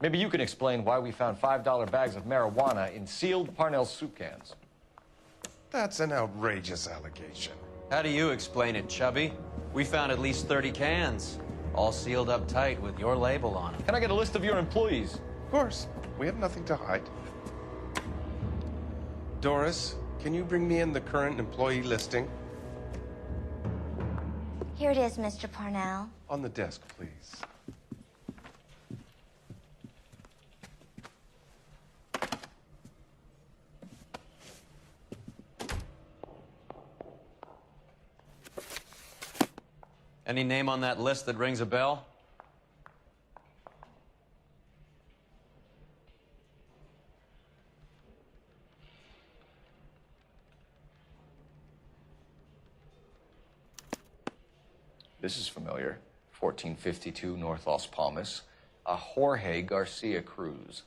Maybe you can explain why we found $5 bags of marijuana in sealed Parnell soup cans. That's an outrageous allegation. How do you explain it, Chubby? We found at least 30 cans, all sealed up tight with your label on them. Can I get a list of your employees? Of course. We have nothing to hide. Doris, can you bring me in the current employee listing? Here it is, Mr. Parnell. On the desk, please. Any name on that list that rings a bell? This is familiar. 1452 North Los Palmas. A Jorge Garcia Cruz.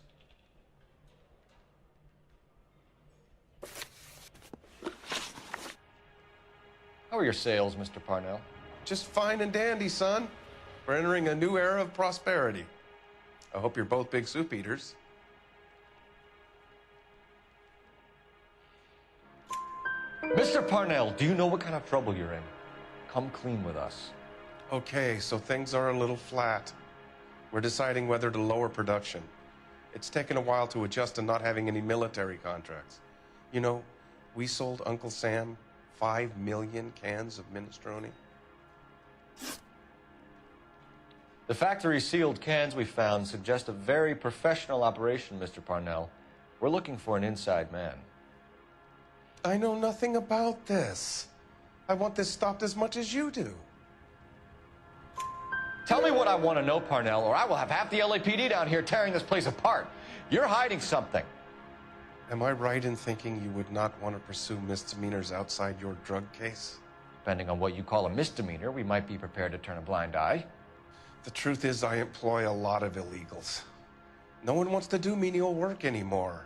How are your sales, Mr. Parnell? Just fine and dandy, son. We're entering a new era of prosperity. I hope you're both big soup eaters. Mr. Parnell, do you know what kind of trouble you're in? Come clean with us. Okay, so things are a little flat. We're deciding whether to lower production. It's taken a while to adjust to not having any military contracts. You know, we sold Uncle Sam 5 million cans of minestrone. The factory-sealed cans we found suggest a very professional operation, Mr. Parnell. We're looking for an inside man. I know nothing about this. I want this stopped as much as you do. Tell me what I want to know, Parnell, or I will have half the LAPD down here tearing this place apart. You're hiding something. Am I right in thinking you would not want to pursue misdemeanors outside your drug case? Depending on what you call a misdemeanor, we might be prepared to turn a blind eye. The truth is, I employ a lot of illegals. No one wants to do menial work anymore.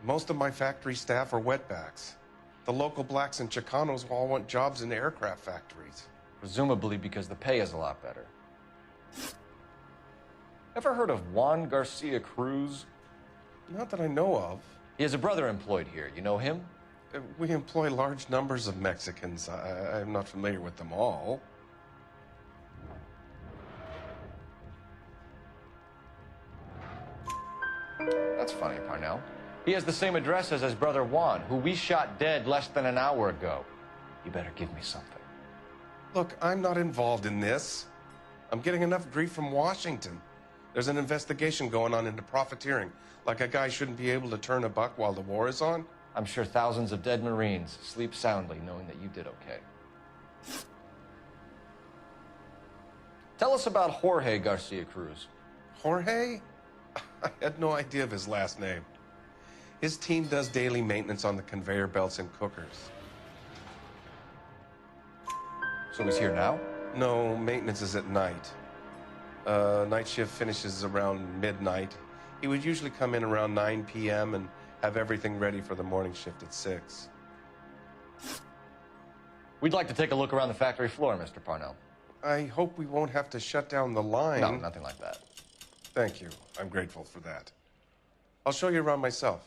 Most of my factory staff are wetbacks. The local blacks and Chicanos all want jobs in aircraft factories. Presumably because the pay is a lot better. Ever heard of Juan Garcia Cruz? Not that I know of. He has a brother employed here. You know him? We employ large numbers of Mexicans. I'm not familiar with them all. That's funny, Parnell. He has the same address as his brother Juan, who we shot dead less than an hour ago. You better give me something. Look, I'm not involved in this. I'm getting enough grief from Washington. There's an investigation going on into profiteering. Like a guy shouldn't be able to turn a buck while the war is on. I'm sure thousands of dead Marines sleep soundly knowing that you did okay. Tell us about Jorge Garcia Cruz. Jorge? I had no idea of his last name. His team does daily maintenance on the conveyor belts and cookers. So he's here now? No, maintenance is at night. Night shift finishes around midnight. He would usually come in around 9 p.m. and have everything ready for the morning shift at 6. We'd like to take a look around the factory floor, Mr. Parnell. I hope we won't have to shut down the line. No, nothing like that. Thank you. I'm grateful for that. I'll show you around myself.